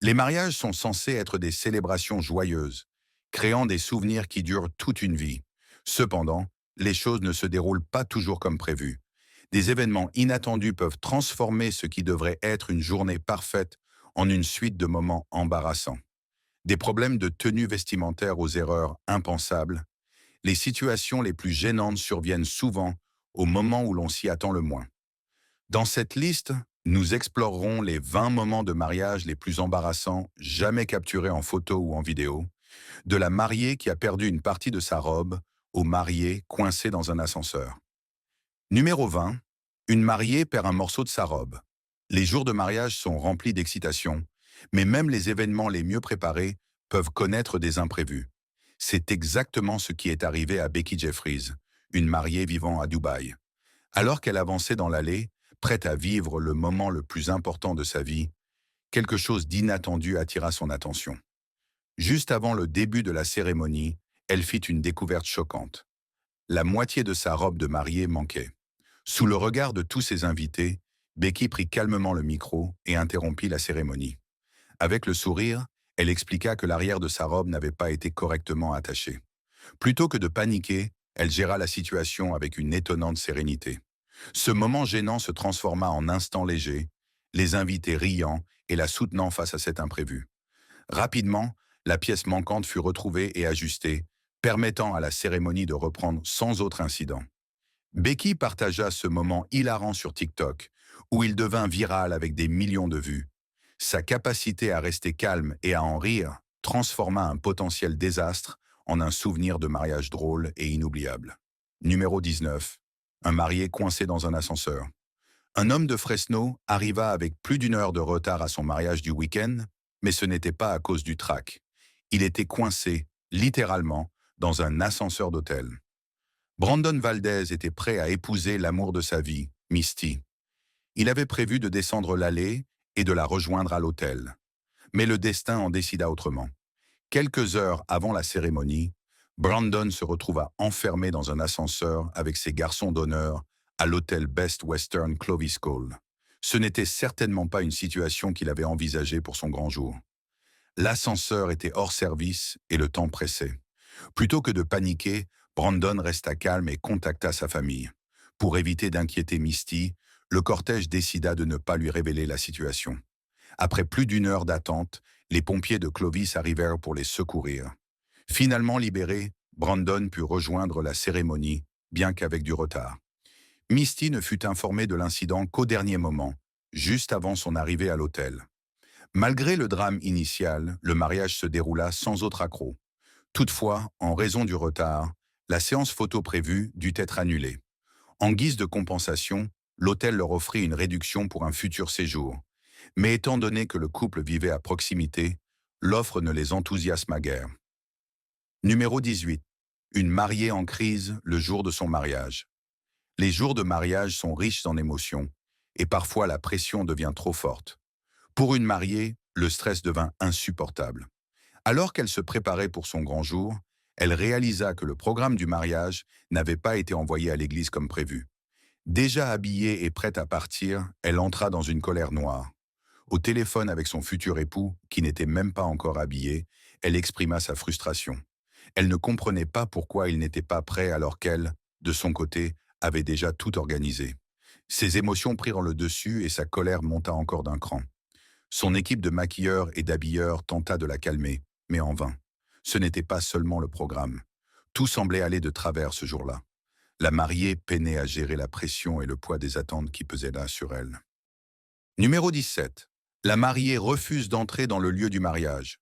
Les mariages sont censés être des célébrations joyeuses, créant des souvenirs qui durent toute une vie. Cependant, les choses ne se déroulent pas toujours comme prévu. Des événements inattendus peuvent transformer ce qui devrait être une journée parfaite en une suite de moments embarrassants. Des problèmes de tenue vestimentaire aux erreurs impensables, les situations les plus gênantes surviennent souvent au moment où l'on s'y attend le moins. Dans cette liste, nous explorerons les 20 moments de mariage les plus embarrassants jamais capturés en photo ou en vidéo, de la mariée qui a perdu une partie de sa robe au marié coincé dans un ascenseur. Numéro 20. Une mariée perd un morceau de sa robe. Les jours de mariage sont remplis d'excitation, mais même les événements les mieux préparés peuvent connaître des imprévus. C'est exactement ce qui est arrivé à Becky Jeffries, une mariée vivant à Dubaï. Alors qu'elle avançait dans l'allée, prête à vivre le moment le plus important de sa vie, quelque chose d'inattendu attira son attention. Juste avant le début de la cérémonie, elle fit une découverte choquante. La moitié de sa robe de mariée manquait. Sous le regard de tous ses invités, Becky prit calmement le micro et interrompit la cérémonie. Avec le sourire, elle expliqua que l'arrière de sa robe n'avait pas été correctement attachée. Plutôt que de paniquer, elle géra la situation avec une étonnante sérénité. Ce moment gênant se transforma en instant léger, les invités riant et la soutenant face à cet imprévu. Rapidement, la pièce manquante fut retrouvée et ajustée, permettant à la cérémonie de reprendre sans autre incident. Becky partagea ce moment hilarant sur TikTok, où il devint viral avec des millions de vues. Sa capacité à rester calme et à en rire transforma un potentiel désastre en un souvenir de mariage drôle et inoubliable. Numéro 19. Un marié coincé dans un ascenseur. Un homme de Fresno arriva avec plus d'une heure de retard à son mariage du week-end, mais ce n'était pas à cause du trac. Il était coincé, littéralement, dans un ascenseur d'hôtel. Brandon Valdez était prêt à épouser l'amour de sa vie, Misty. Il avait prévu de descendre l'allée et de la rejoindre à l'hôtel. Mais le destin en décida autrement. Quelques heures avant la cérémonie, Brandon se retrouva enfermé dans un ascenseur avec ses garçons d'honneur à l'hôtel Best Western Clovis Cole. Ce n'était certainement pas une situation qu'il avait envisagée pour son grand jour. L'ascenseur était hors service et le temps pressait. Plutôt que de paniquer, Brandon resta calme et contacta sa famille. Pour éviter d'inquiéter Misty, le cortège décida de ne pas lui révéler la situation. Après plus d'une heure d'attente, les pompiers de Clovis arrivèrent pour les secourir. Finalement libéré, Brandon put rejoindre la cérémonie, bien qu'avec du retard. Misty ne fut informée de l'incident qu'au dernier moment, juste avant son arrivée à l'hôtel. Malgré le drame initial, le mariage se déroula sans autre accroc. Toutefois, en raison du retard, la séance photo prévue dut être annulée. En guise de compensation, l'hôtel leur offrit une réduction pour un futur séjour. Mais étant donné que le couple vivait à proximité, l'offre ne les enthousiasma guère. Numéro 18. Une mariée en crise le jour de son mariage. Les jours de mariage sont riches en émotions, et parfois la pression devient trop forte. Pour une mariée, le stress devint insupportable. Alors qu'elle se préparait pour son grand jour, elle réalisa que le programme du mariage n'avait pas été envoyé à l'église comme prévu. Déjà habillée et prête à partir, elle entra dans une colère noire. Au téléphone avec son futur époux, qui n'était même pas encore habillé, elle exprima sa frustration. Elle ne comprenait pas pourquoi il n'était pas prêt alors qu'elle, de son côté, avait déjà tout organisé. Ses émotions prirent le dessus et sa colère monta encore d'un cran. Son équipe de maquilleurs et d'habilleurs tenta de la calmer, mais en vain. Ce n'était pas seulement le programme. Tout semblait aller de travers ce jour-là. La mariée peinait à gérer la pression et le poids des attentes qui pesaient là sur elle. Numéro 17. La mariée refuse d'entrer dans le lieu du mariage.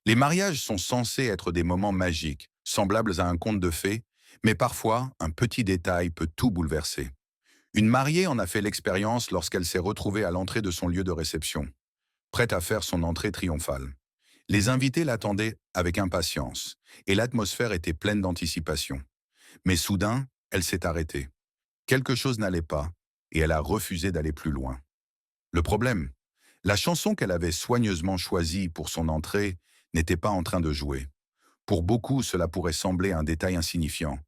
Les mariages sont censés être des moments magiques, semblables à un conte de fées, mais parfois, un petit détail peut tout bouleverser. Une mariée en a fait l'expérience lorsqu'elle s'est retrouvée à l'entrée de son lieu de réception, prête à faire son entrée triomphale. Les invités l'attendaient avec impatience, et l'atmosphère était pleine d'anticipation. Mais soudain, elle s'est arrêtée. Quelque chose n'allait pas, et elle a refusé d'aller plus loin. Le problème, la chanson qu'elle avait soigneusement choisie pour son entrée n'était pas en train de jouer. Pour beaucoup, cela pourrait sembler un détail insignifiant,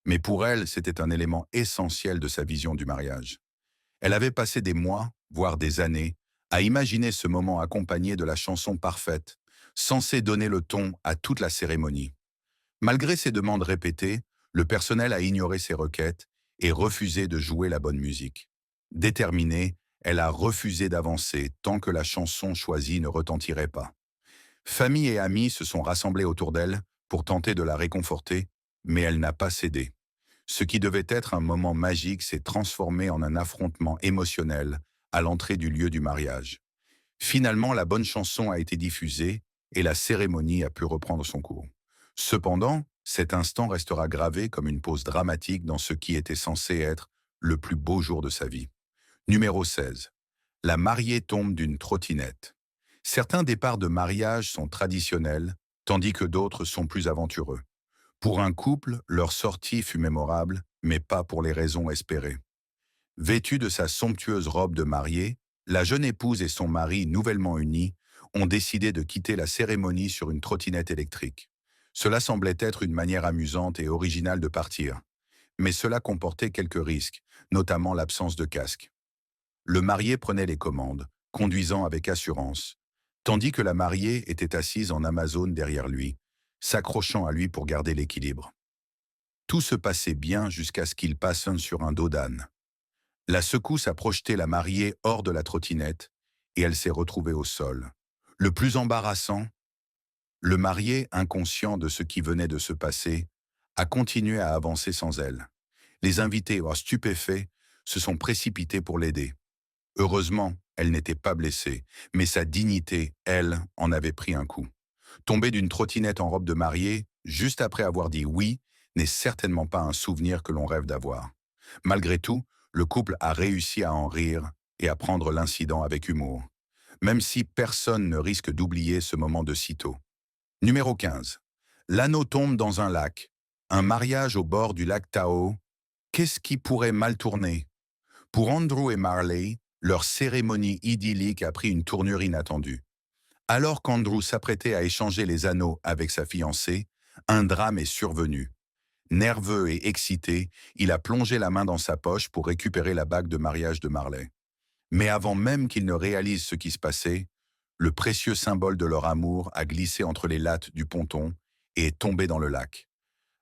mais pour elle, c'était un élément essentiel de sa vision du mariage. Elle avait passé des mois, voire des années, à imaginer ce moment accompagné de la chanson parfaite, censée donner le ton à toute la cérémonie. Malgré ses demandes répétées, le personnel a ignoré ses requêtes et refusé de jouer la bonne musique. Déterminée, elle a refusé d'avancer tant que la chanson choisie ne retentirait pas. Famille et amis se sont rassemblés autour d'elle pour tenter de la réconforter, mais elle n'a pas cédé. Ce qui devait être un moment magique s'est transformé en un affrontement émotionnel à l'entrée du lieu du mariage. Finalement, la bonne chanson a été diffusée et la cérémonie a pu reprendre son cours. Cependant, cet instant restera gravé comme une pause dramatique dans ce qui était censé être le plus beau jour de sa vie. Numéro 16. La mariée tombe d'une trottinette. Certains départs de mariage sont traditionnels, tandis que d'autres sont plus aventureux. Pour un couple, leur sortie fut mémorable, mais pas pour les raisons espérées. Vêtue de sa somptueuse robe de mariée, la jeune épouse et son mari, nouvellement unis, ont décidé de quitter la cérémonie sur une trottinette électrique. Cela semblait être une manière amusante et originale de partir, mais cela comportait quelques risques, notamment l'absence de casque. Le marié prenait les commandes, conduisant avec assurance, tandis que la mariée était assise en Amazone derrière lui, s'accrochant à lui pour garder l'équilibre. Tout se passait bien jusqu'à ce qu'il passe sur un dos d'âne. La secousse a projeté la mariée hors de la trottinette et elle s'est retrouvée au sol. Le plus embarrassant, le marié, inconscient de ce qui venait de se passer, a continué à avancer sans elle. Les invités, stupéfaits, se sont précipités pour l'aider. Heureusement, elle n'était pas blessée, mais sa dignité, elle, en avait pris un coup. Tomber d'une trottinette en robe de mariée, juste après avoir dit oui, n'est certainement pas un souvenir que l'on rêve d'avoir. Malgré tout, le couple a réussi à en rire et à prendre l'incident avec humour, même si personne ne risque d'oublier ce moment de sitôt. Numéro 15. L'anneau tombe dans un lac. Un mariage au bord du lac Tahoe. Qu'est-ce qui pourrait mal tourner? Pour Andrew et Marley, leur cérémonie idyllique a pris une tournure inattendue. Alors qu'Andrew s'apprêtait à échanger les anneaux avec sa fiancée, un drame est survenu. Nerveux et excité, il a plongé la main dans sa poche pour récupérer la bague de mariage de Marley. Mais avant même qu'il ne réalise ce qui se passait, le précieux symbole de leur amour a glissé entre les lattes du ponton et est tombé dans le lac.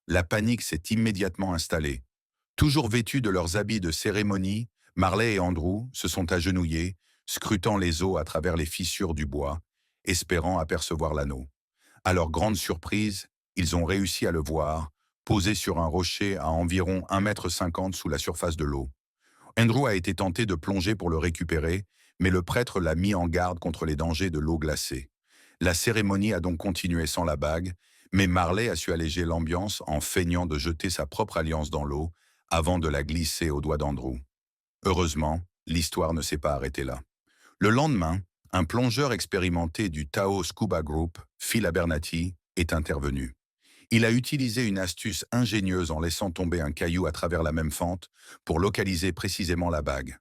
La panique s'est immédiatement installée. Toujours vêtus de leurs habits de cérémonie, Marley et Andrew se sont agenouillés, scrutant les eaux à travers les fissures du bois, espérant apercevoir l'anneau. À leur grande surprise, ils ont réussi à le voir, posé sur un rocher à environ 1,50 m sous la surface de l'eau. Andrew a été tenté de plonger pour le récupérer, mais le prêtre l'a mis en garde contre les dangers de l'eau glacée. La cérémonie a donc continué sans la bague, mais Marley a su alléger l'ambiance en feignant de jeter sa propre alliance dans l'eau avant de la glisser au doigt d'Andrew. Heureusement, l'histoire ne s'est pas arrêtée là. Le lendemain, un plongeur expérimenté du Tahoe Scuba Group, Phil Abernathy, est intervenu. Il a utilisé une astuce ingénieuse en laissant tomber un caillou à travers la même fente pour localiser précisément la bague.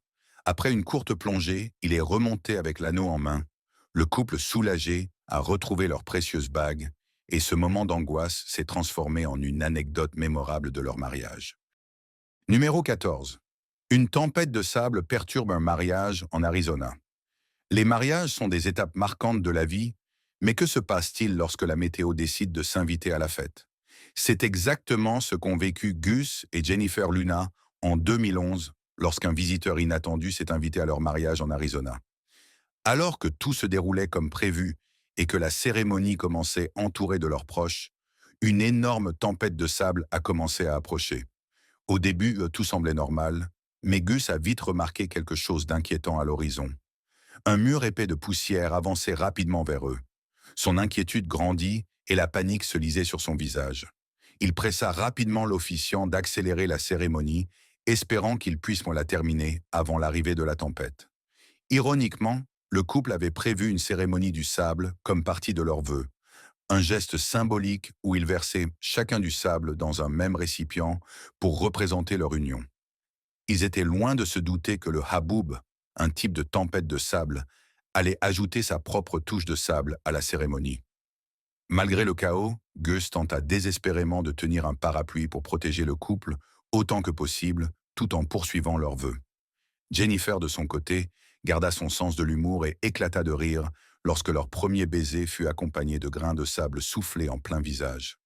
Après une courte plongée, il est remonté avec l'anneau en main. Le couple soulagé a retrouvé leur précieuse bague et ce moment d'angoisse s'est transformé en une anecdote mémorable de leur mariage. Numéro 14. Une tempête de sable perturbe un mariage en Arizona. Les mariages sont des étapes marquantes de la vie, mais que se passe-t-il lorsque la météo décide de s'inviter à la fête? C'est exactement ce qu'ont vécu Gus et Jennifer Luna en 2011 lorsqu'un visiteur inattendu s'est invité à leur mariage en Arizona. Alors que tout se déroulait comme prévu et que la cérémonie commençait entourée de leurs proches, une énorme tempête de sable a commencé à approcher. Au début, tout semblait normal, mais Gus a vite remarqué quelque chose d'inquiétant à l'horizon. Un mur épais de poussière avançait rapidement vers eux. Son inquiétude grandit et la panique se lisait sur son visage. Il pressa rapidement l'officiant d'accélérer la cérémonie, espérant qu'il puisse la terminer avant l'arrivée de la tempête. Ironiquement, le couple avait prévu une cérémonie du sable comme partie de leurs vœux, un geste symbolique où ils versaient chacun du sable dans un même récipient pour représenter leur union. Ils étaient loin de se douter que le haboub, un type de tempête de sable, allait ajouter sa propre touche de sable à la cérémonie. Malgré le chaos, Gus tenta désespérément de tenir un parapluie pour protéger le couple autant que possible, tout en poursuivant leurs vœux. Jennifer, de son côté, garda son sens de l'humour et éclata de rire lorsque leur premier baiser fut accompagné de grains de sable soufflés en plein visage.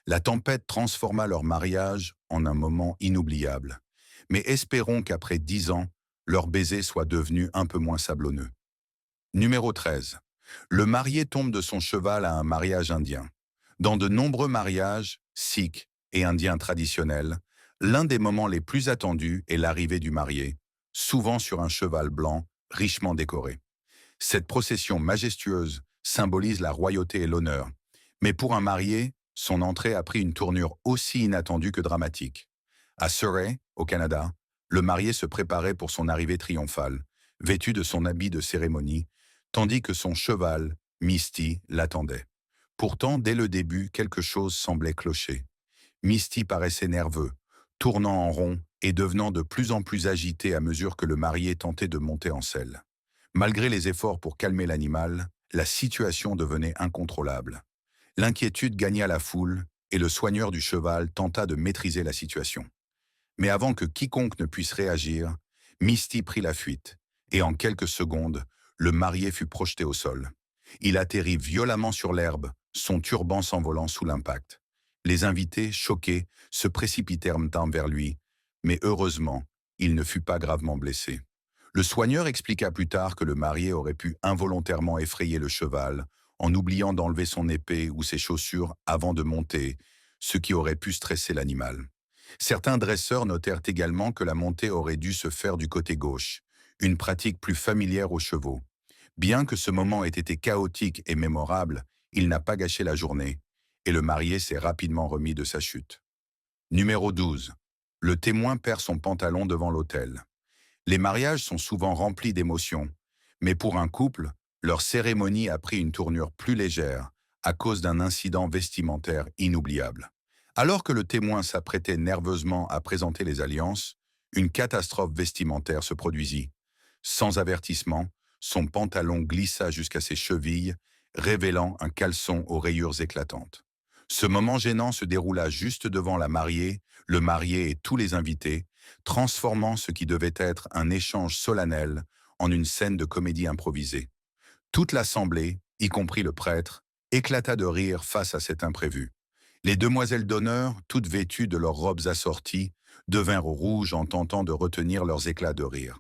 La tempête transforma leur mariage en un moment inoubliable. Mais espérons qu'après 10 ans, leur baiser soit devenu un peu moins sablonneux. Numéro 13. Le marié tombe de son cheval à un mariage indien. Dans de nombreux mariages, sikhs et indiens traditionnels, l'un des moments les plus attendus est l'arrivée du marié, souvent sur un cheval blanc, richement décoré. Cette procession majestueuse symbolise la royauté et l'honneur. Mais pour un marié, son entrée a pris une tournure aussi inattendue que dramatique. À Surrey, au Canada, le marié se préparait pour son arrivée triomphale, vêtu de son habit de cérémonie, tandis que son cheval, Misty, l'attendait. Pourtant, dès le début, quelque chose semblait clocher. Misty paraissait nerveux, tournant en rond et devenant de plus en plus agité à mesure que le marié tentait de monter en selle. Malgré les efforts pour calmer l'animal, la situation devenait incontrôlable. L'inquiétude gagna la foule et le soigneur du cheval tenta de maîtriser la situation. Mais avant que quiconque ne puisse réagir, Misty prit la fuite et en quelques secondes, le marié fut projeté au sol. Il atterrit violemment sur l'herbe, son turban s'envolant sous l'impact. Les invités, choqués, se précipitèrent vers lui, mais heureusement, il ne fut pas gravement blessé. Le soigneur expliqua plus tard que le marié aurait pu involontairement effrayer le cheval en oubliant d'enlever son épée ou ses chaussures avant de monter, ce qui aurait pu stresser l'animal. Certains dresseurs notèrent également que la montée aurait dû se faire du côté gauche, une pratique plus familière aux chevaux. Bien que ce moment ait été chaotique et mémorable, il n'a pas gâché la journée, et le marié s'est rapidement remis de sa chute. Numéro 12. Le témoin perd son pantalon devant l'autel. Les mariages sont souvent remplis d'émotions, mais pour un couple, leur cérémonie a pris une tournure plus légère à cause d'un incident vestimentaire inoubliable. Alors que le témoin s'apprêtait nerveusement à présenter les alliances, une catastrophe vestimentaire se produisit. Sans avertissement, son pantalon glissa jusqu'à ses chevilles, révélant un caleçon aux rayures éclatantes. Ce moment gênant se déroula juste devant la mariée, le marié et tous les invités, transformant ce qui devait être un échange solennel en une scène de comédie improvisée. Toute l'assemblée, y compris le prêtre, éclata de rire face à cet imprévu. Les demoiselles d'honneur, toutes vêtues de leurs robes assorties, devinrent rouges en tentant de retenir leurs éclats de rire.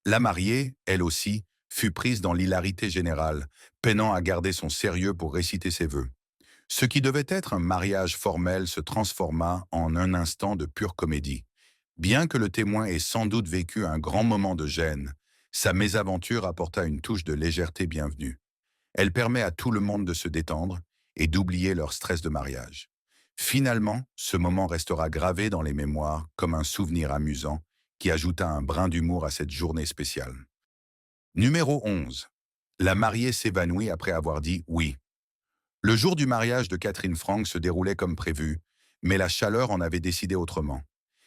La mariée, elle aussi, fut prise dans l'hilarité générale, peinant à garder son sérieux pour réciter ses vœux. Ce qui devait être un mariage formel se transforma en un instant de pure comédie. Bien que le témoin ait sans doute vécu un grand moment de gêne, sa mésaventure apporta une touche de légèreté bienvenue. Elle permet à tout le monde de se détendre et d'oublier leur stress de mariage. Finalement, ce moment restera gravé dans les mémoires comme un souvenir amusant qui ajouta un brin d'humour à cette journée spéciale. Numéro 11. La mariée s'évanouit après avoir dit oui. Le jour du mariage de Catherine Frank se déroulait comme prévu, mais la chaleur en avait décidé autrement.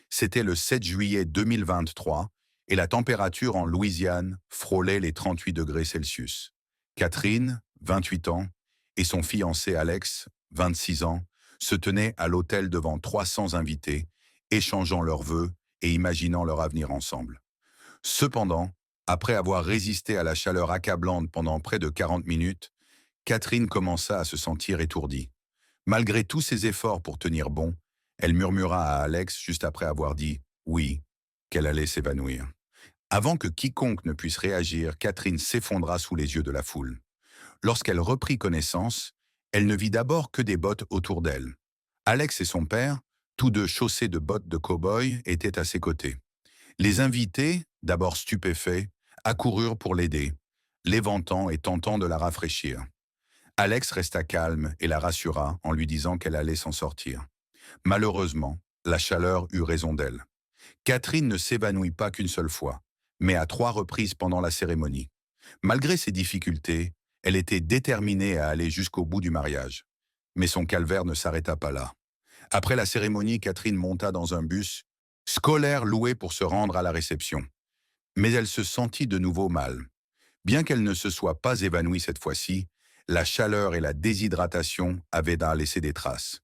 C'était le 7 juillet 2023 et la température en Louisiane frôlait les 38 degrés Celsius. Catherine, 28 ans, et son fiancé Alex, 26 ans, se tenaient à l'hôtel devant 300 invités, échangeant leurs vœux et imaginant leur avenir ensemble. Cependant, après avoir résisté à la chaleur accablante pendant près de 40 minutes, Catherine commença à se sentir étourdie. Malgré tous ses efforts pour tenir bon, elle murmura à Alex juste après avoir dit « oui », qu'elle allait s'évanouir. Avant que quiconque ne puisse réagir, Catherine s'effondra sous les yeux de la foule. Lorsqu'elle reprit connaissance, elle ne vit d'abord que des bottes autour d'elle. Alex et son père, tous deux chaussés de bottes de cow-boy, étaient à ses côtés. Les invités, d'abord stupéfaits, accoururent pour l'aider, l'éventant et tentant de la rafraîchir. Alex resta calme et la rassura en lui disant qu'elle allait s'en sortir. Malheureusement, la chaleur eut raison d'elle. Catherine ne s'évanouit pas qu'une seule fois, mais à 3 reprises pendant la cérémonie. Malgré ses difficultés, elle était déterminée à aller jusqu'au bout du mariage. Mais son calvaire ne s'arrêta pas là. Après la cérémonie, Catherine monta dans un bus scolaire loué pour se rendre à la réception. Mais elle se sentit de nouveau mal. Bien qu'elle ne se soit pas évanouie cette fois-ci, la chaleur et la déshydratation avaient laissé des traces.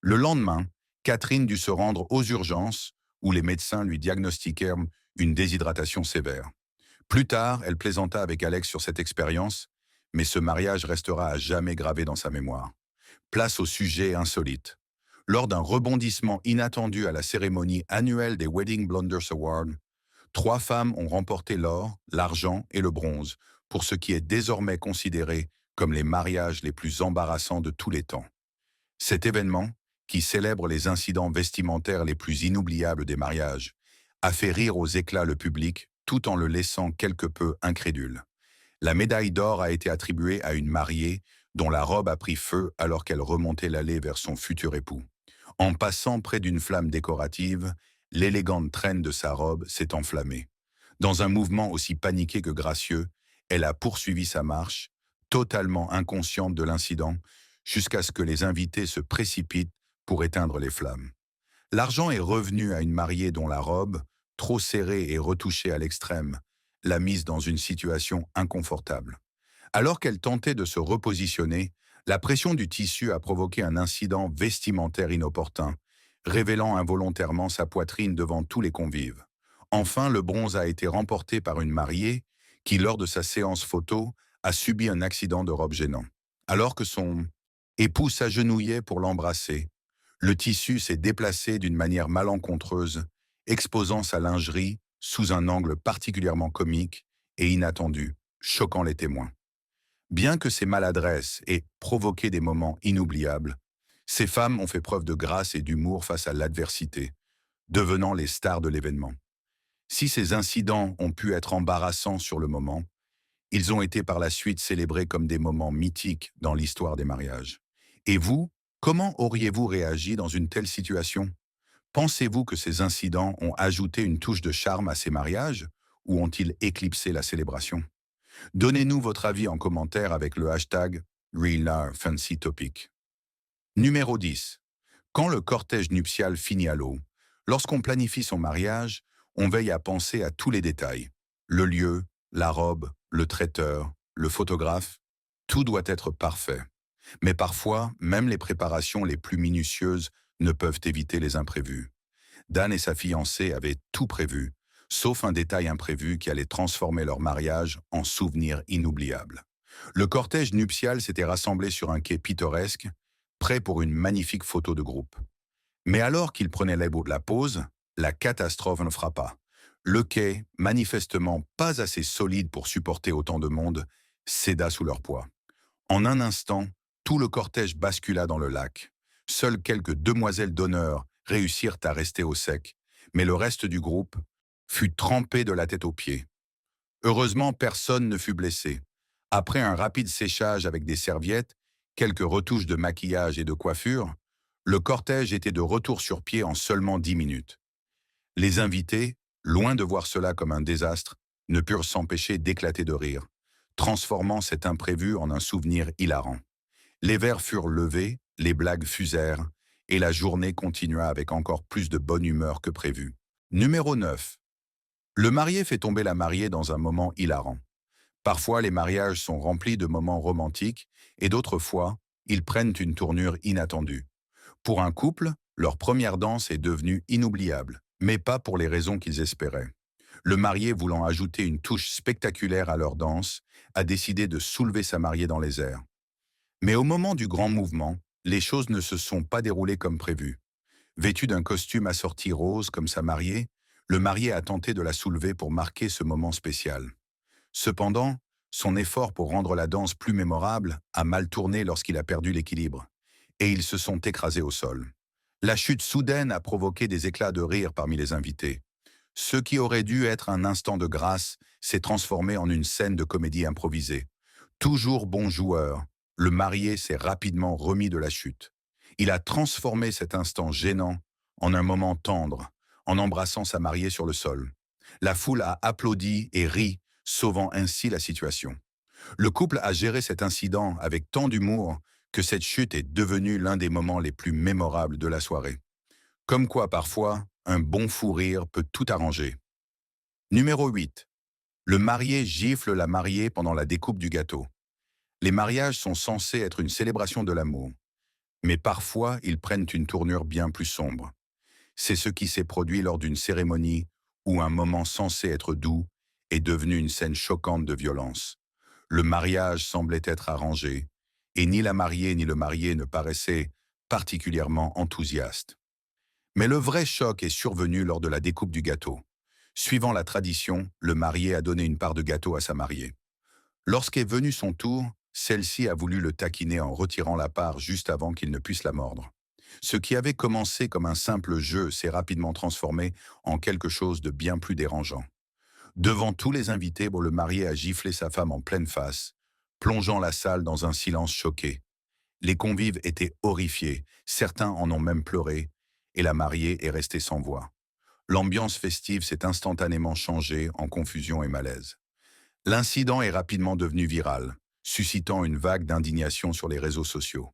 Le lendemain, Catherine dut se rendre aux urgences où les médecins lui diagnostiquèrent une déshydratation sévère. Plus tard, elle plaisanta avec Alex sur cette expérience, mais ce mariage restera à jamais gravé dans sa mémoire. Place au sujet insolite. Lors d'un rebondissement inattendu à la cérémonie annuelle des Wedding Blunders Awards, 3 femmes ont remporté l'or, l'argent et le bronze pour ce qui est désormais considéré comme les mariages les plus embarrassants de tous les temps. Cet événement, qui célèbre les incidents vestimentaires les plus inoubliables des mariages, a fait rire aux éclats le public tout en le laissant quelque peu incrédule. La médaille d'or a été attribuée à une mariée dont la robe a pris feu alors qu'elle remontait l'allée vers son futur époux. En passant près d'une flamme décorative, l'élégante traîne de sa robe s'est enflammée. Dans un mouvement aussi paniqué que gracieux, elle a poursuivi sa marche, totalement inconsciente de l'incident, jusqu'à ce que les invités se précipitent pour éteindre les flammes. L'argent est revenu à une mariée dont la robe, trop serrée et retouchée à l'extrême, l'a mise dans une situation inconfortable. Alors qu'elle tentait de se repositionner, la pression du tissu a provoqué un incident vestimentaire inopportun, révélant involontairement sa poitrine devant tous les convives. Enfin, le bronze a été remporté par une mariée qui, lors de sa séance photo, a subi un accident de robe gênant. Alors que son époux s'agenouillait pour l'embrasser, le tissu s'est déplacé d'une manière malencontreuse, exposant sa lingerie sous un angle particulièrement comique et inattendu, choquant les témoins. Bien que ces maladresses aient provoqué des moments inoubliables, ces femmes ont fait preuve de grâce et d'humour face à l'adversité, devenant les stars de l'événement. Si ces incidents ont pu être embarrassants sur le moment, ils ont été par la suite célébrés comme des moments mythiques dans l'histoire des mariages. Et vous, comment auriez-vous réagi dans une telle situation? Pensez-vous que ces incidents ont ajouté une touche de charme à ces mariages ou ont-ils éclipsé la célébration? Donnez-nous votre avis en commentaire avec le hashtag #RealFancyTopic. Numéro 10. Quand le cortège nuptial finit à l'eau, lorsqu'on planifie son mariage, on veille à penser à tous les détails. Le lieu, la robe, le traiteur, le photographe, tout doit être parfait. Mais parfois, même les préparations les plus minutieuses ne peuvent éviter les imprévus. Dan et sa fiancée avaient tout prévu, sauf un détail imprévu qui allait transformer leur mariage en souvenir inoubliable. Le cortège nuptial s'était rassemblé sur un quai pittoresque, prêt pour une magnifique photo de groupe. Mais alors qu'ils prenaient la pause, la catastrophe le frappa. Le quai, manifestement pas assez solide pour supporter autant de monde, céda sous leur poids. En un instant, tout le cortège bascula dans le lac. Seules quelques demoiselles d'honneur réussirent à rester au sec, mais le reste du groupe fut trempé de la tête aux pieds. Heureusement, personne ne fut blessé. Après un rapide séchage avec des serviettes, quelques retouches de maquillage et de coiffure, le cortège était de retour sur pied en seulement 10 minutes. Les invités, loin de voir cela comme un désastre, ne purent s'empêcher d'éclater de rire, transformant cet imprévu en un souvenir hilarant. Les verres furent levés, les blagues fusèrent, et la journée continua avec encore plus de bonne humeur que prévu. Numéro 9. Le marié fait tomber la mariée dans un moment hilarant. Parfois, les mariages sont remplis de moments romantiques, et d'autres fois, ils prennent une tournure inattendue. Pour un couple, leur première danse est devenue inoubliable, mais pas pour les raisons qu'ils espéraient. Le marié, voulant ajouter une touche spectaculaire à leur danse, a décidé de soulever sa mariée dans les airs. Mais au moment du grand mouvement, les choses ne se sont pas déroulées comme prévu. Vêtu d'un costume assorti rose comme sa mariée, le marié a tenté de la soulever pour marquer ce moment spécial. Cependant, son effort pour rendre la danse plus mémorable a mal tourné lorsqu'il a perdu l'équilibre, et ils se sont écrasés au sol. La chute soudaine a provoqué des éclats de rire parmi les invités. Ce qui aurait dû être un instant de grâce s'est transformé en une scène de comédie improvisée. Toujours bon joueur, le marié s'est rapidement remis de la chute. Il a transformé cet instant gênant en un moment tendre, en embrassant sa mariée sur le sol. La foule a applaudi et ri, sauvant ainsi la situation. Le couple a géré cet incident avec tant d'humour que cette chute est devenue l'un des moments les plus mémorables de la soirée. Comme quoi, parfois, un bon fou rire peut tout arranger. Numéro 8. Le marié gifle la mariée pendant la découpe du gâteau. Les mariages sont censés être une célébration de l'amour, mais parfois ils prennent une tournure bien plus sombre. C'est ce qui s'est produit lors d'une cérémonie où un moment censé être doux est devenue une scène choquante de violence. Le mariage semblait être arrangé, et ni la mariée ni le marié ne paraissaient particulièrement enthousiastes. Mais le vrai choc est survenu lors de la découpe du gâteau. Suivant la tradition, le marié a donné une part de gâteau à sa mariée. Lorsqu'est venu son tour, celle-ci a voulu le taquiner en retirant la part juste avant qu'il ne puisse la mordre. Ce qui avait commencé comme un simple jeu s'est rapidement transformé en quelque chose de bien plus dérangeant. Devant tous les invités, le marié a giflé sa femme en pleine face, plongeant la salle dans un silence choqué. Les convives étaient horrifiés, certains en ont même pleuré, et la mariée est restée sans voix. L'ambiance festive s'est instantanément changée en confusion et malaise. L'incident est rapidement devenu viral, suscitant une vague d'indignation sur les réseaux sociaux.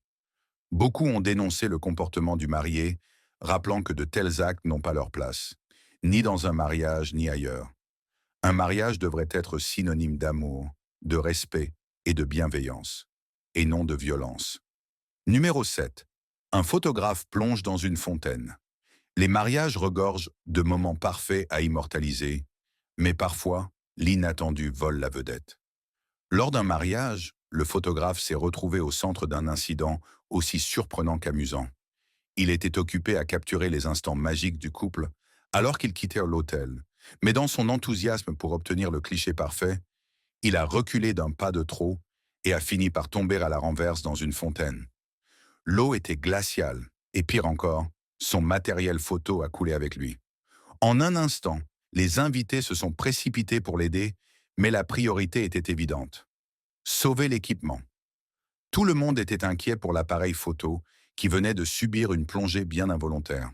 Beaucoup ont dénoncé le comportement du marié, rappelant que de tels actes n'ont pas leur place, ni dans un mariage ni ailleurs. Un mariage devrait être synonyme d'amour, de respect et de bienveillance, et non de violence. Numéro 7. Un photographe plonge dans une fontaine. Les mariages regorgent de moments parfaits à immortaliser, mais parfois, l'inattendu vole la vedette. Lors d'un mariage, le photographe s'est retrouvé au centre d'un incident aussi surprenant qu'amusant. Il était occupé à capturer les instants magiques du couple alors qu'ils quittèrent l'hôtel. Mais dans son enthousiasme pour obtenir le cliché parfait, il a reculé d'un pas de trop et a fini par tomber à la renverse dans une fontaine. L'eau était glaciale et pire encore, son matériel photo a coulé avec lui. En un instant, les invités se sont précipités pour l'aider, mais la priorité était évidente. Sauver l'équipement. Tout le monde était inquiet pour l'appareil photo qui venait de subir une plongée bien involontaire.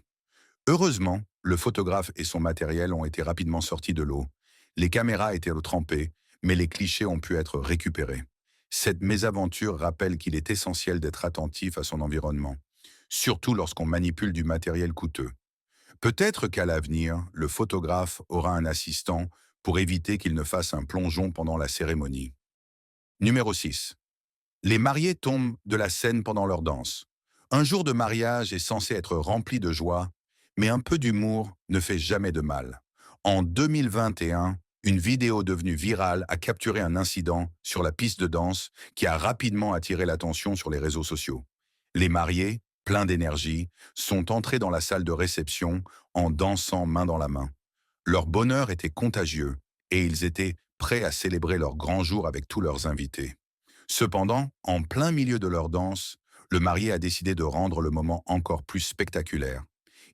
Heureusement, le photographe et son matériel ont été rapidement sortis de l'eau. Les caméras étaient trempées, mais les clichés ont pu être récupérés. Cette mésaventure rappelle qu'il est essentiel d'être attentif à son environnement, surtout lorsqu'on manipule du matériel coûteux. Peut-être qu'à l'avenir, le photographe aura un assistant pour éviter qu'il ne fasse un plongeon pendant la cérémonie. Numéro 6. Les mariés tombent de la scène pendant leur danse. Un jour de mariage est censé être rempli de joie, mais un peu d'humour ne fait jamais de mal. En 2021, une vidéo devenue virale a capturé un incident sur la piste de danse qui a rapidement attiré l'attention sur les réseaux sociaux. Les mariés, pleins d'énergie, sont entrés dans la salle de réception en dansant main dans la main. Leur bonheur était contagieux et ils étaient prêts à célébrer leur grand jour avec tous leurs invités. Cependant, en plein milieu de leur danse, le marié a décidé de rendre le moment encore plus spectaculaire.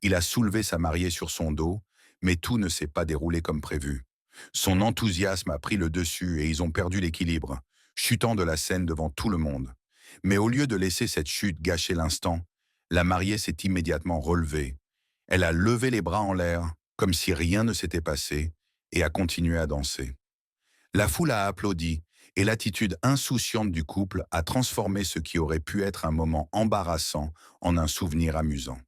Il a soulevé sa mariée sur son dos, mais tout ne s'est pas déroulé comme prévu. Son enthousiasme a pris le dessus et ils ont perdu l'équilibre, chutant de la scène devant tout le monde. Mais au lieu de laisser cette chute gâcher l'instant, la mariée s'est immédiatement relevée. Elle a levé les bras en l'air, comme si rien ne s'était passé, et a continué à danser. La foule a applaudi, et l'attitude insouciante du couple a transformé ce qui aurait pu être un moment embarrassant en un souvenir amusant.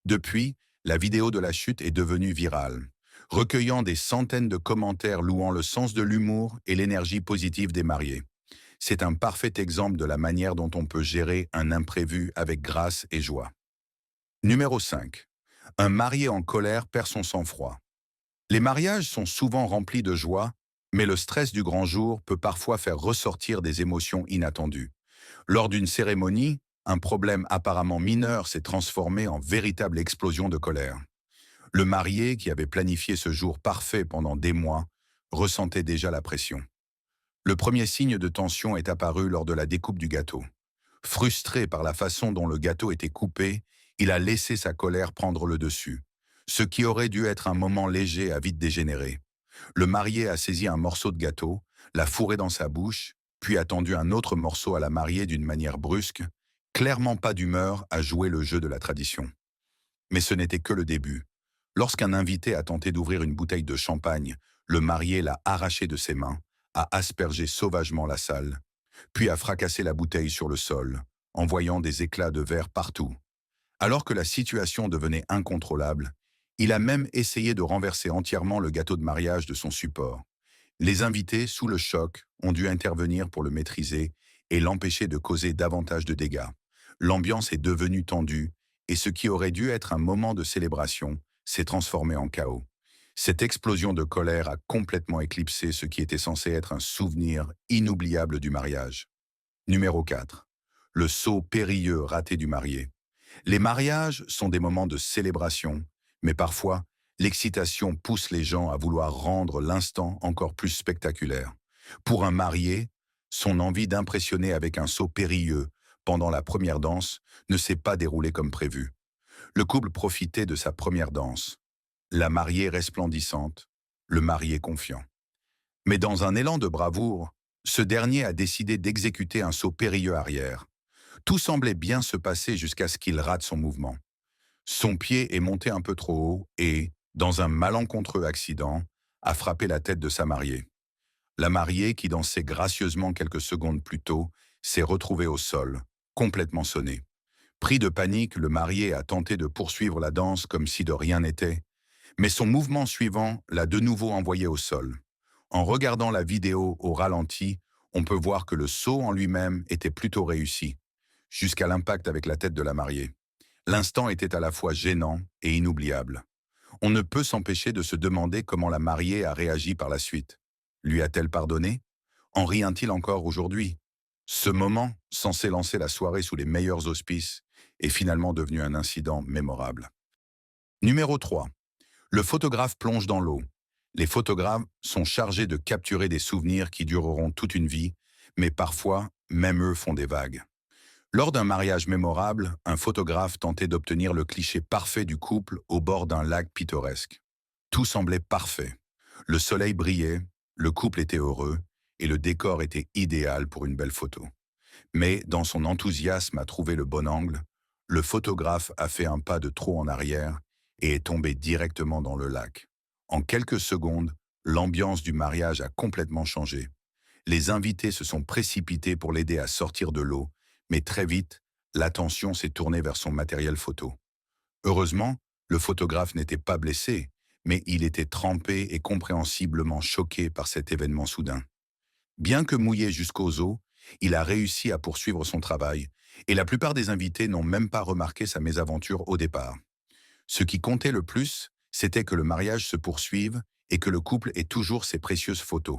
Depuis, la vidéo de la chute est devenue virale, recueillant des centaines de commentaires louant le sens de l'humour et l'énergie positive des mariés. C'est un parfait exemple de la manière dont on peut gérer un imprévu avec grâce et joie. Numéro 5. Un marié en colère perd son sang-froid. Les mariages sont souvent remplis de joie, mais le stress du grand jour peut parfois faire ressortir des émotions inattendues. Lors d'une cérémonie, un problème apparemment mineur s'est transformé en véritable explosion de colère. Le marié, qui avait planifié ce jour parfait pendant des mois, ressentait déjà la pression. Le premier signe de tension est apparu lors de la découpe du gâteau. Frustré par la façon dont le gâteau était coupé, il a laissé sa colère prendre le dessus. Ce qui aurait dû être un moment léger a vite dégénéré. Le marié a saisi un morceau de gâteau, l'a fourré dans sa bouche, puis a tendu un autre morceau à la mariée d'une manière brusque, clairement pas d'humeur à jouer le jeu de la tradition. Mais ce n'était que le début. Lorsqu'un invité a tenté d'ouvrir une bouteille de champagne, le marié l'a arrachée de ses mains, a aspergé sauvagement la salle, puis a fracassé la bouteille sur le sol, envoyant des éclats de verre partout. Alors que la situation devenait incontrôlable, il a même essayé de renverser entièrement le gâteau de mariage de son support. Les invités, sous le choc, ont dû intervenir pour le maîtriser et l'empêcher de causer davantage de dégâts. L'ambiance est devenue tendue et ce qui aurait dû être un moment de célébration s'est transformé en chaos. Cette explosion de colère a complètement éclipsé ce qui était censé être un souvenir inoubliable du mariage. Numéro 4. Le saut périlleux raté du marié. Les mariages sont des moments de célébration, mais parfois, l'excitation pousse les gens à vouloir rendre l'instant encore plus spectaculaire. Pour un marié, son envie d'impressionner avec un saut périlleux pendant la première danse ne s'est pas déroulée comme prévu. Le couple profitait de sa première danse. La mariée resplendissante, le marié confiant. Mais dans un élan de bravoure, ce dernier a décidé d'exécuter un saut périlleux arrière. Tout semblait bien se passer jusqu'à ce qu'il rate son mouvement. Son pied est monté un peu trop haut et, dans un malencontreux accident, a frappé la tête de sa mariée. La mariée, qui dansait gracieusement quelques secondes plus tôt, s'est retrouvée au sol, complètement sonnée. Pris de panique, le marié a tenté de poursuivre la danse comme si de rien n'était, mais son mouvement suivant l'a de nouveau envoyé au sol. En regardant la vidéo au ralenti, on peut voir que le saut en lui-même était plutôt réussi, jusqu'à l'impact avec la tête de la mariée. L'instant était à la fois gênant et inoubliable. On ne peut s'empêcher de se demander comment la mariée a réagi par la suite. Lui a-t-elle pardonné? En rient-il encore aujourd'hui? Ce moment, censé lancer la soirée sous les meilleurs auspices, est finalement devenu un incident mémorable. Numéro 3. Le photographe plonge dans l'eau. Les photographes sont chargés de capturer des souvenirs qui dureront toute une vie, mais parfois, même eux font des vagues. Lors d'un mariage mémorable, un photographe tentait d'obtenir le cliché parfait du couple au bord d'un lac pittoresque. Tout semblait parfait. Le soleil brillait, le couple était heureux, et le décor était idéal pour une belle photo. Mais dans son enthousiasme à trouver le bon angle, le photographe a fait un pas de trop en arrière et est tombé directement dans le lac. En quelques secondes, l'ambiance du mariage a complètement changé. Les invités se sont précipités pour l'aider à sortir de l'eau, mais très vite, l'attention s'est tournée vers son matériel photo. Heureusement, le photographe n'était pas blessé, mais il était trempé et compréhensiblement choqué par cet événement soudain. Bien que mouillé jusqu'aux os, il a réussi à poursuivre son travail, et la plupart des invités n'ont même pas remarqué sa mésaventure au départ. Ce qui comptait le plus, c'était que le mariage se poursuive et que le couple ait toujours ses précieuses photos.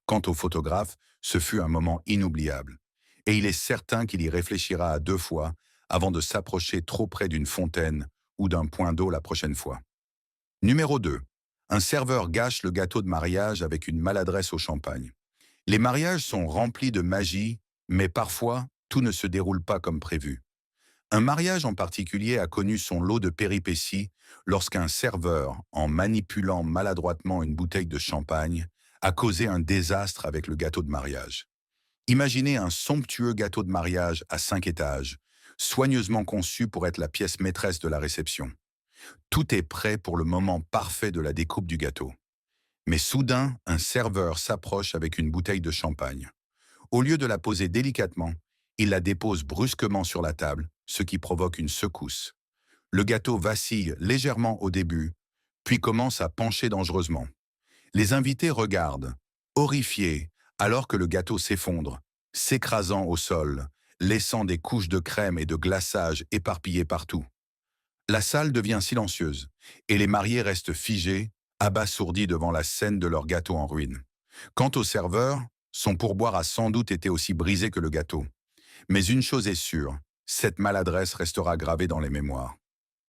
Quant au photographe, ce fut un moment inoubliable. Et il est certain qu'il y réfléchira à deux fois avant de s'approcher trop près d'une fontaine ou d'un point d'eau la prochaine fois. Numéro 2. Un serveur gâche le gâteau de mariage avec une maladresse au champagne. Les mariages sont remplis de magie, mais parfois, tout ne se déroule pas comme prévu. Un mariage en particulier a connu son lot de péripéties lorsqu'un serveur, en manipulant maladroitement une bouteille de champagne, a causé un désastre avec le gâteau de mariage. Imaginez un somptueux gâteau de mariage à 5 étages, soigneusement conçu pour être la pièce maîtresse de la réception. Tout est prêt pour le moment parfait de la découpe du gâteau. Mais soudain, un serveur s'approche avec une bouteille de champagne. Au lieu de la poser délicatement, il la dépose brusquement sur la table, ce qui provoque une secousse. Le gâteau vacille légèrement au début, puis commence à pencher dangereusement. Les invités regardent, horrifiés, alors que le gâteau s'effondre, s'écrasant au sol, laissant des couches de crème et de glaçage éparpillées partout. La salle devient silencieuse, et les mariés restent figés, abasourdis devant la scène de leur gâteau en ruine. Quant au serveur, son pourboire a sans doute été aussi brisé que le gâteau. Mais une chose est sûre, cette maladresse restera gravée dans les mémoires.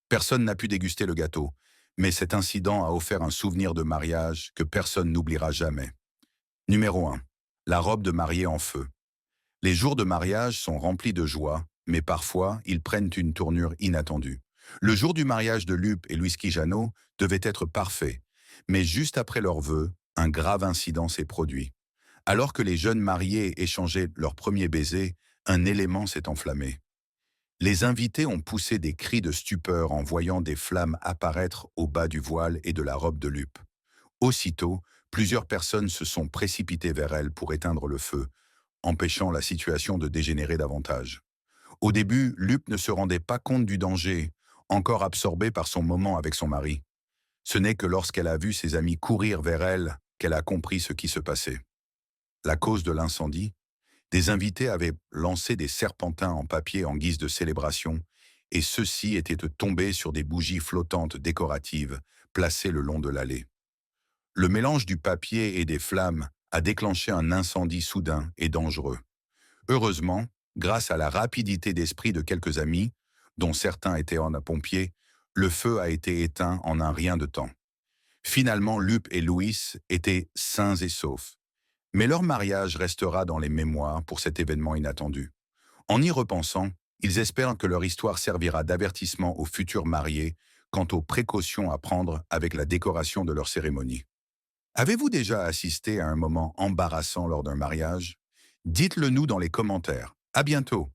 Personne n'a pu déguster le gâteau, mais cet incident a offert un souvenir de mariage que personne n'oubliera jamais. Numéro 1. La robe de mariée en feu. Les jours de mariage sont remplis de joie, mais parfois, ils prennent une tournure inattendue. Le jour du mariage de Lup et Louis Quijano devait être parfait, mais juste après leurs vœux, un grave incident s'est produit. Alors que les jeunes mariés échangeaient leur premier baiser, un élément s'est enflammé. Les invités ont poussé des cris de stupeur en voyant des flammes apparaître au bas du voile et de la robe de Lup. Aussitôt, plusieurs personnes se sont précipitées vers elle pour éteindre le feu, empêchant la situation de dégénérer davantage. Au début, Lup ne se rendait pas compte du danger, encore absorbée par son moment avec son mari. Ce n'est que lorsqu'elle a vu ses amis courir vers elle qu'elle a compris ce qui se passait. La cause de l'incendie? Des invités avaient lancé des serpentins en papier en guise de célébration, et ceux-ci étaient tombés sur des bougies flottantes décoratives placées le long de l'allée. Le mélange du papier et des flammes a déclenché un incendie soudain et dangereux. Heureusement, grâce à la rapidité d'esprit de quelques amis, dont certains étaient en pompiers, le feu a été éteint en un rien de temps. Finalement, Lup et Louis étaient sains et saufs. Mais leur mariage restera dans les mémoires pour cet événement inattendu. En y repensant, ils espèrent que leur histoire servira d'avertissement aux futurs mariés quant aux précautions à prendre avec la décoration de leur cérémonie. Avez-vous déjà assisté à un moment embarrassant lors d'un mariage? Dites-le nous dans les commentaires. À bientôt!